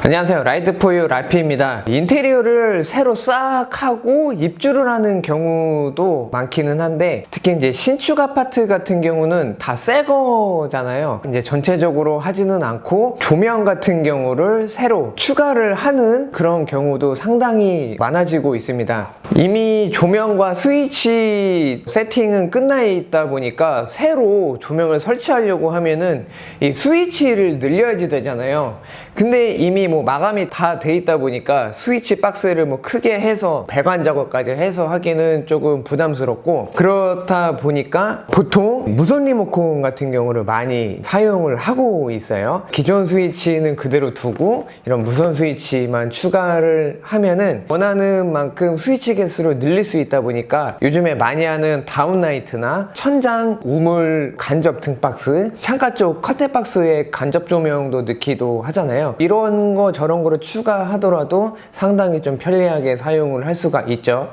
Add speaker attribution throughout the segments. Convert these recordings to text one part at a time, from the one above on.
Speaker 1: 안녕하세요, 라이드포유 라피입니다. 인테리어를 새로 싹 하고 입주를 하는 경우도 많기는 한데, 특히 이제 신축 아파트 같은 경우는 다 새 거잖아요. 이제 전체적으로 하지는 않고 조명 같은 경우를 새로 추가를 하는 그런 경우도 상당히 많아지고 있습니다. 이미 조명과 스위치 세팅은 끝나 있다 보니까 새로 조명을 설치하려고 하면은 이 스위치를 늘려야지 되잖아요. 근데 이미 마감이 다 돼 있다 보니까 스위치 박스를 크게 해서 배관 작업까지 해서 하기는 조금 부담스럽고, 그렇다 보니까 보통 무선 리모컨 같은 경우를 많이 사용을 하고 있어요. 기존 스위치는 그대로 두고 이런 무선 스위치만 추가를 하면은 원하는 만큼 스위치 개수를 늘릴 수 있다 보니까 요즘에 많이 하는 다운라이트나 천장 우물 간접 등박스, 창가 쪽 커튼 박스에 간접 조명도 넣기도 하잖아요. 이런 거 저런 거를 추가하더라도 상당히 좀 편리하게 사용을 할 수가 있죠.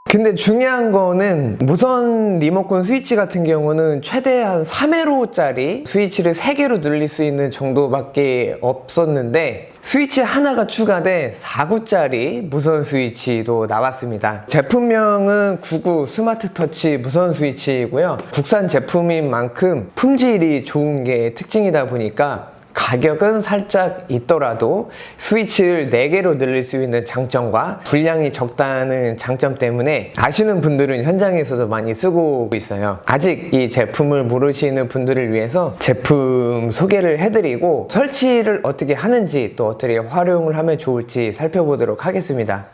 Speaker 1: 근데 중요한 거는 무선 리모컨 스위치 같은 경우는 최대한 3회로짜리 스위치를 3개로 늘릴 수 있는 정도밖에 없었는데, 스위치 하나가 추가된 4구짜리 무선 스위치도 나왔습니다. 제품명은 99 스마트 터치 무선 스위치이고요. 국산 제품인 만큼 품질이 좋은 게 특징이다 보니까 가격은 살짝 있더라도 스위치를 4개로 늘릴 수 있는 장점과 분량이 적다는 장점 때문에 아시는 분들은 현장에서도 많이 쓰고 있어요. 아직 이 제품을 모르시는 분들을 위해서 제품 소개를 해드리고 설치를 어떻게 하는지, 또 어떻게 활용을 하면 좋을지 살펴보도록 하겠습니다.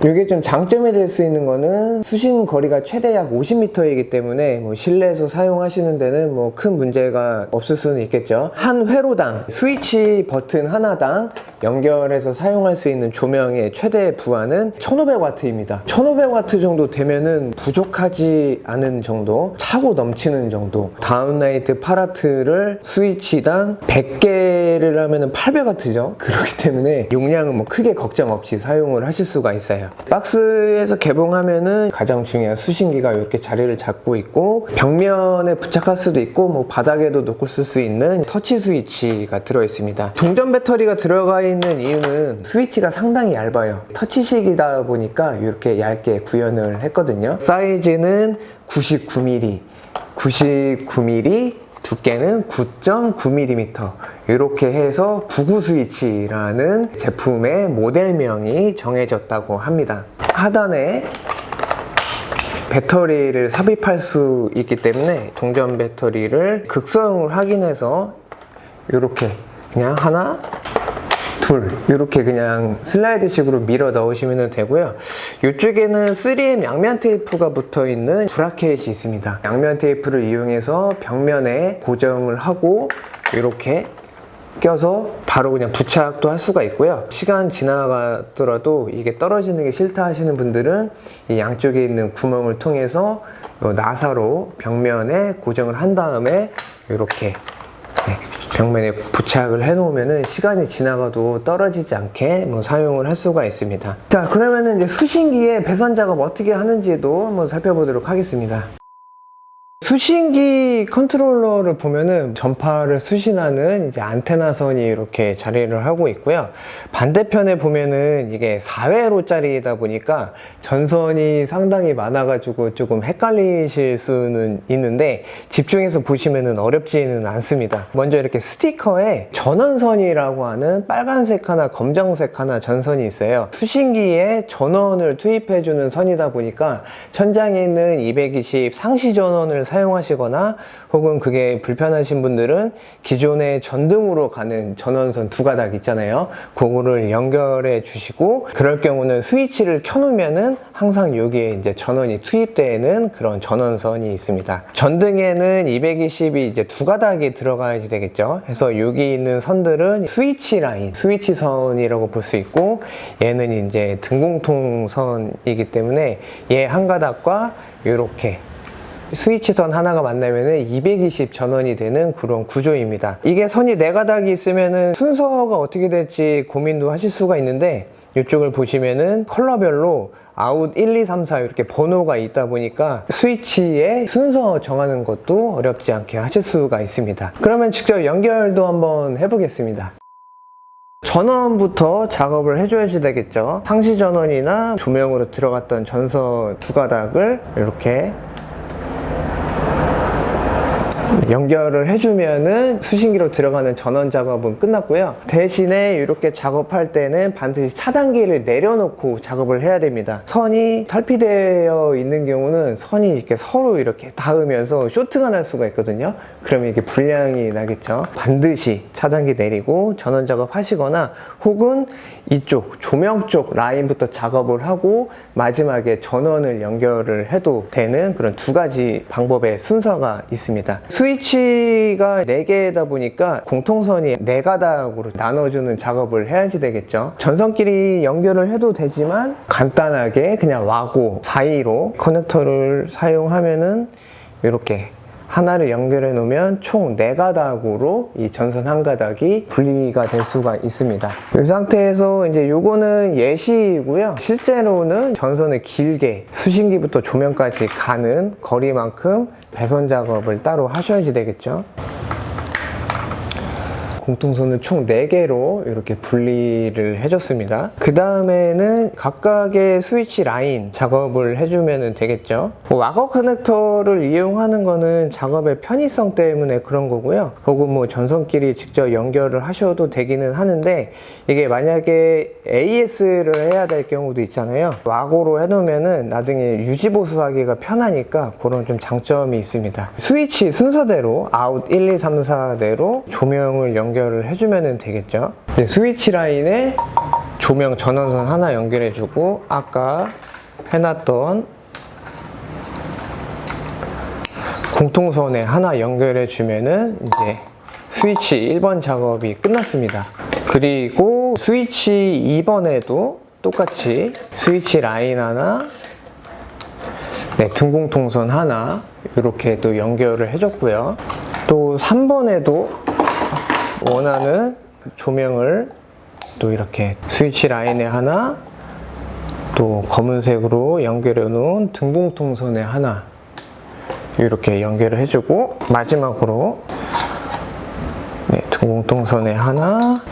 Speaker 1: 이게 좀 장점이 될 수 있는 거는 수신 거리가 최대 약 50m이기 때문에 실내에서 사용하시는 데는 큰 문제가 없을 수는 있겠죠. 한 회로당 스위치 버튼 하나당 연결해서 사용할 수 있는 조명의 최대 부하는 1500W입니다. 1500W 정도 되면은 부족하지 않은 정도, 차고 넘치는 정도. 다운라이트 파라트를 스위치당 100개를 하면은 800W죠. 그렇기 때문에 용량은 크게 걱정 없이 사용을 하실 수가 있어요. 박스에서 개봉하면은 가장 중요한 수신기가 이렇게 자리를 잡고 있고, 벽면에 부착할 수도 있고 바닥에도 놓고 쓸 수 있는 터치 스위치가 들어있습니다. 동전 배터리가 들어가 있는 이유는 스위치가 상당히 얇아요. 터치식이다 보니까 이렇게 얇게 구현을 했거든요. 사이즈는 99mm, 99mm, 두께는 9.9mm, 이렇게 해서 99 스위치라는 제품의 모델명이 정해졌다고 합니다. 하단에 배터리를 삽입할 수 있기 때문에 동전 배터리를 극성을 확인해서 이렇게 그냥 하나, 둘, 이렇게 그냥 슬라이드 식으로 밀어 넣으시면 되고요. 이쪽에는 3M 양면 테이프가 붙어 있는 브라켓이 있습니다. 양면 테이프를 이용해서 벽면에 고정을 하고 이렇게 껴서 바로 그냥 부착도 할 수가 있고요. 시간 지나가더라도 이게 떨어지는 게 싫다 하시는 분들은 이 양쪽에 있는 구멍을 통해서 나사로 벽면에 고정을 한 다음에 이렇게 벽면에 부착을 해 놓으면은 시간이 지나가도 떨어지지 않게 사용을 할 수가 있습니다. 자, 그러면은 이제 수신기의 배선 작업 어떻게 하는지도 한번 살펴보도록 하겠습니다. 수신기 컨트롤러를 보면은 전파를 수신하는 이제 안테나선이 이렇게 자리를 하고 있고요. 반대편에 보면은 이게 4회로짜리이다 보니까 전선이 상당히 많아가지고 조금 헷갈리실 수는 있는데, 집중해서 보시면은 어렵지는 않습니다. 먼저 이렇게 스티커에 전원선이라고 하는 빨간색 하나, 검정색 하나 전선이 있어요. 수신기에 전원을 투입해주는 선이다 보니까 천장에 있는 220 상시 전원을 사용하시거나 혹은 그게 불편하신 분들은 기존의 전등으로 가는 전원선 2가닥 있잖아요. 그거를 연결해 주시고, 그럴 경우는 스위치를 켜놓으면은 항상 여기에 이제 전원이 투입되는 그런 전원선이 있습니다. 전등에는 220이 이제 2가닥이 들어가야지 되겠죠. 그래서 여기 있는 선들은 스위치 라인, 스위치 선이라고 볼 수 있고, 얘는 이제 등공통 선이기 때문에 얘 한 가닥과 이렇게 스위치선 하나가 만나면 220 전원이 되는 그런 구조입니다. 이게 선이 4가닥이 있으면 순서가 어떻게 될지 고민도 하실 수가 있는데, 이쪽을 보시면은 컬러별로 아웃 1, 2, 3, 4 이렇게 번호가 있다 보니까 스위치의 순서 정하는 것도 어렵지 않게 하실 수가 있습니다. 그러면 직접 연결도 한번 해보겠습니다. 전원부터 작업을 해줘야지 되겠죠. 상시 전원이나 조명으로 들어갔던 전선 두 가닥을 이렇게 연결을 해주면은 수신기로 들어가는 전원 작업은 끝났고요. 대신에 이렇게 작업할 때는 반드시 차단기를 내려놓고 작업을 해야 됩니다. 선이 탈피되어 있는 경우는 선이 이렇게 서로 이렇게 닿으면서 쇼트가 날 수가 있거든요. 그러면 이게 불량이 나겠죠. 반드시 차단기 내리고 전원 작업 하시거나 혹은 이쪽 조명 쪽 라인부터 작업을 하고 마지막에 전원을 연결을 해도 되는 그런 두 가지 방법의 순서가 있습니다. 스위치가 4개다 보니까 공통선이 4가닥으로 나눠주는 작업을 해야지 되겠죠. 전선끼리 연결을 해도 되지만 간단하게 그냥 와고 사이로 커넥터를 사용하면은 이렇게 하나를 연결해 놓으면 총 4가닥으로 이 전선 한 가닥이 분리가 될 수가 있습니다. 이 상태에서 이제 요거는 예시이고요. 실제로는 전선을 길게 수신기부터 조명까지 가는 거리만큼 배선 작업을 따로 하셔야지 되겠죠. 공통선을 총 4개로 이렇게 분리를 해줬습니다. 그 다음에는 각각의 스위치 라인 작업을 해주면 되겠죠. 와거 커넥터를 이용하는 거는 작업의 편의성 때문에 그런 거고요. 혹은 뭐 전선끼리 직접 연결을 하셔도 되기는 하는데 이게 만약에 AS를 해야 될 경우도 있잖아요. 와고로 해놓으면은 나중에 유지보수하기가 편하니까 그런 좀 장점이 있습니다. 스위치 순서대로 아웃 1, 2, 3, 4대로 조명을 연결을 해주면 되겠죠. 스위치 라인에 조명 전원선 하나 연결해주고 아까 해놨던 공통선에 하나 연결해주면은 이제 스위치 1번 작업이 끝났습니다. 그리고 스위치 2번에도 똑같이 스위치 라인 하나, 등공통선 하나 이렇게 또 연결을 해줬고요. 또 3번에도 원하는 조명을 또 이렇게 스위치 라인에 하나, 또 검은색으로 연결해 놓은 등공통선에 하나 이렇게 연결을 해주고 마지막으로 등공통선에 하나,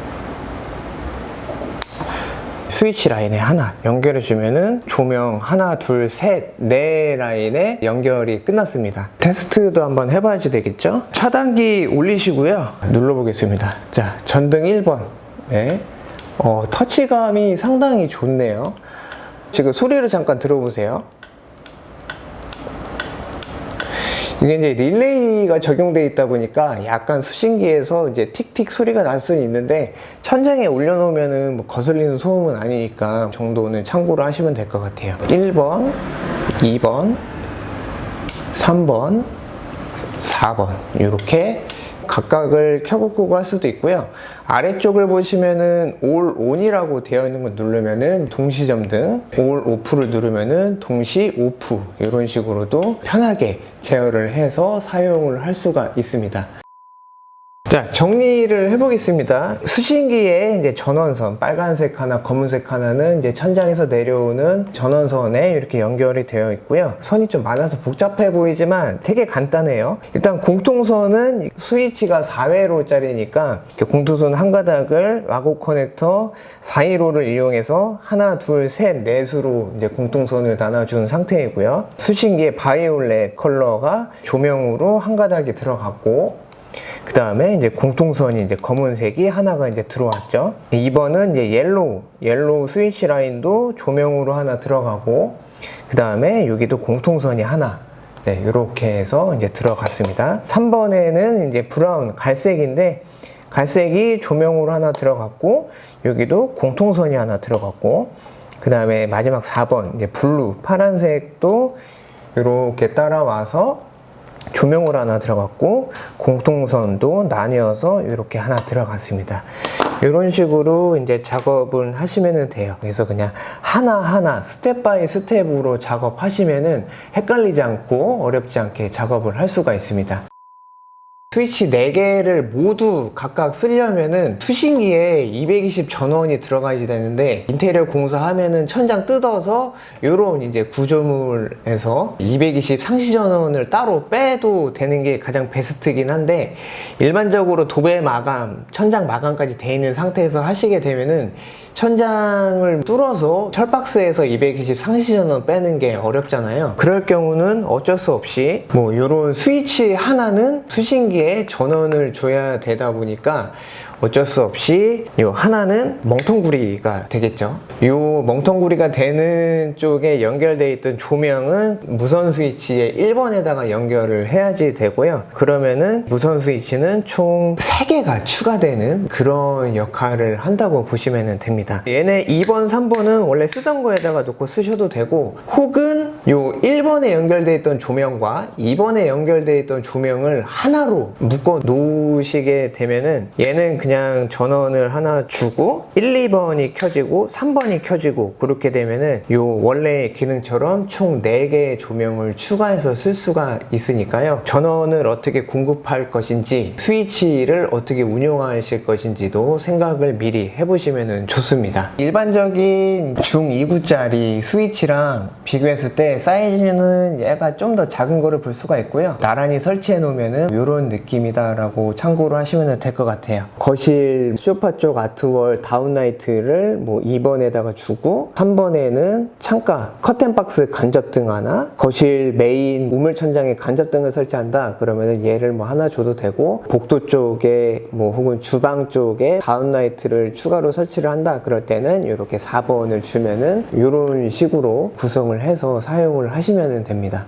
Speaker 1: 스위치 라인에 하나 연결해 주면은 조명 하나, 둘, 셋, 네 라인에 연결이 끝났습니다. 테스트도 한번 해봐야지 되겠죠? 차단기 올리시고요. 눌러보겠습니다. 자, 전등 1번. 터치감이 상당히 좋네요. 지금 소리를 잠깐 들어보세요. 이게 이제 릴레이가 적용되어 있다 보니까 약간 수신기에서 이제 틱틱 소리가 날 수는 있는데 천장에 올려놓으면은 뭐 거슬리는 소음은 아니니까 정도는 참고로 하시면 될 것 같아요. 1번, 2번, 3번, 4번 이렇게 각각을 켜고 끄고 할 수도 있고요. 아래쪽을 보시면은 All ON이라고 되어 있는 걸 누르면은 동시 점등, All OFF를 누르면은 동시 오프 이런 식으로도 편하게 제어를 해서 사용을 할 수가 있습니다. 자, 정리를 해보겠습니다. 수신기에 이제 전원선, 빨간색 하나, 검은색 하나는 이제 천장에서 내려오는 전원선에 이렇게 연결이 되어 있고요. 선이 좀 많아서 복잡해 보이지만 되게 간단해요. 일단 공통선은 스위치가 4회로짜리니까 공통선 한 가닥을 와고 커넥터 415를 이용해서 하나, 둘, 셋, 넷으로 이제 공통선을 나눠준 상태이고요. 수신기에 바이올렛 컬러가 조명으로 한 가닥이 들어갔고, 그 다음에 이제 공통선이 이제 검은색이 하나가 이제 들어왔죠. 2번은 이제 옐로우 스위치 라인도 조명으로 하나 들어가고, 그 다음에 여기도 공통선이 하나, 이렇게 해서 이제 들어갔습니다. 3번에는 이제 브라운, 갈색인데, 갈색이 조명으로 하나 들어갔고, 여기도 공통선이 하나 들어갔고, 그 다음에 마지막 4번, 이제 블루, 파란색도 이렇게 따라와서 조명으로 하나 들어갔고 공통선도 나뉘어서 이렇게 하나 들어갔습니다. 이런 식으로 이제 작업을 하시면 돼요. 그래서 그냥 하나하나 스텝 바이 스텝으로 작업하시면은 헷갈리지 않고 어렵지 않게 작업을 할 수가 있습니다. 스위치 4개를 모두 각각 쓰려면은 수신기에 220 전원이 들어가야지 되는데, 인테리어 공사하면은 천장 뜯어서 요런 이제 구조물에서 220 상시 전원을 따로 빼도 되는 게 가장 베스트긴 한데, 일반적으로 도배 마감, 천장 마감까지 돼 있는 상태에서 하시게 되면은 천장을 뚫어서 철박스에서 220 상시 전원 빼는 게 어렵잖아요. 그럴 경우는 어쩔 수 없이 뭐 요런 스위치 하나는 수신기에 전원을 줘야 되다 보니까 어쩔 수 없이 요 하나는 멍텅구리가 되겠죠. 요 멍텅구리가 되는 쪽에 연결되어 있던 조명은 무선 스위치에 1번에다가 연결을 해야지 되고요. 그러면은 무선 스위치는 총 3개가 추가되는 그런 역할을 한다고 보시면 됩니다. 얘네 2번, 3번은 원래 쓰던 거에다가 놓고 쓰셔도 되고, 혹은 요 1번에 연결되어 있던 조명과 2번에 연결되어 있던 조명을 하나로 묶어 놓으시게 되면은 얘는 그냥 전원을 하나 주고 1, 2번이 켜지고 3번이 켜지고, 그렇게 되면은 요 원래 기능처럼 총 4개의 조명을 추가해서 쓸 수가 있으니까요. 전원을 어떻게 공급할 것인지, 스위치를 어떻게 운용하실 것인지도 생각을 미리 해보시면 좋습니다. 일반적인 중2구짜리 스위치랑 비교했을 때 사이즈는 얘가 좀 더 작은 거를 볼 수가 있고요. 나란히 설치해 놓으면은 이런 느낌이다 라고 참고로 하시면 될 것 같아요. 거실 소파 쪽 아트월 다운라이트를 뭐 2번에다가 주고, 3번에는 창가 커튼박스 간접등 하나, 거실 메인 우물 천장에 간접등을 설치한다 그러면은 얘를 뭐 하나 줘도 되고, 복도 쪽에 뭐 혹은 주방 쪽에 다운라이트를 추가로 설치를 한다 그럴 때는 이렇게 4번을 주면은 이런 식으로 구성을 해서 사용을 하시면 됩니다.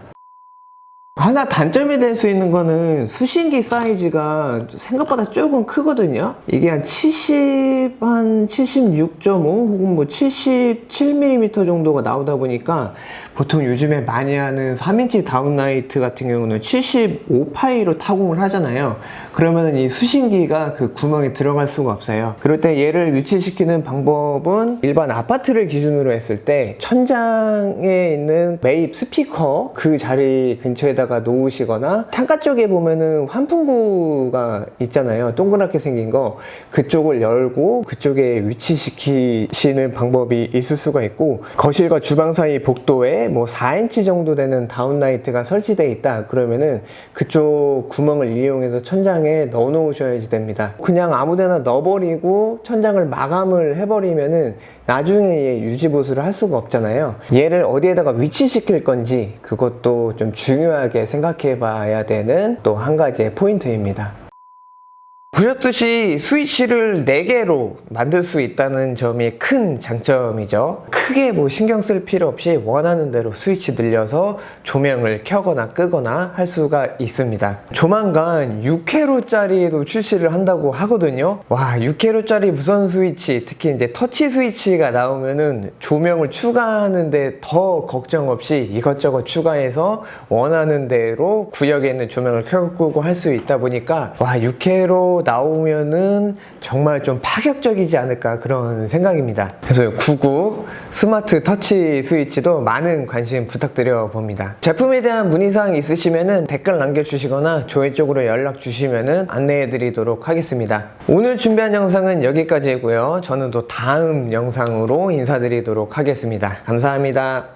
Speaker 1: 하나 단점이 될 수 있는 거는 수신기 사이즈가 생각보다 조금 크거든요. 이게 한 76.5 혹은 뭐 77mm 정도가 나오다 보니까, 보통 요즘에 많이 하는 3인치 다운라이트 같은 경우는 75파이로 타공을 하잖아요. 그러면은 이 수신기가 그 구멍에 들어갈 수가 없어요. 그럴 때 얘를 위치시키는 방법은, 일반 아파트를 기준으로 했을 때 천장에 있는 매입 스피커 그 자리 근처에다가 놓으시거나, 창가 쪽에 보면은 환풍구가 있잖아요. 동그랗게 생긴 거, 그쪽을 열고 그쪽에 위치시키시는 방법이 있을 수가 있고, 거실과 주방 사이 복도에 뭐 4인치 정도 되는 다운라이트가 설치되어 있다 그러면은 그쪽 구멍을 이용해서 천장에 넣어 놓으셔야지 됩니다. 그냥 아무데나 넣어버리고 천장을 마감을 해버리면은 나중에 얘 유지보수를 할 수가 없잖아요. 얘를 어디에다가 위치시킬 건지 그것도 좀 중요하게 생각해 봐야 되는 또 한 가지의 포인트입니다. 보셨듯이 스위치를 4개로 만들 수 있다는 점이 큰 장점이죠. 크게 뭐 신경 쓸 필요 없이 원하는 대로 스위치 늘려서 조명을 켜거나 끄거나 할 수가 있습니다. 조만간 6회로짜리도 출시를 한다고 하거든요. 와, 6회로짜리 무선 스위치, 특히 이제 터치 스위치가 나오면은 조명을 추가하는데 더 걱정 없이 이것저것 추가해서 원하는 대로 구역에 있는 조명을 켜고 끄고 할 수 있다 보니까, 와, 6회로 나오면은 정말 좀 파격적이지 않을까 그런 생각입니다. 그래서 99 스마트 터치 스위치도 많은 관심 부탁드려 봅니다. 제품에 대한 문의사항 있으시면은 댓글 남겨주시거나 조회 쪽으로 연락 주시면은 안내해 드리도록 하겠습니다. 오늘 준비한 영상은 여기까지고요. 저는 또 다음 영상으로 인사드리도록 하겠습니다. 감사합니다.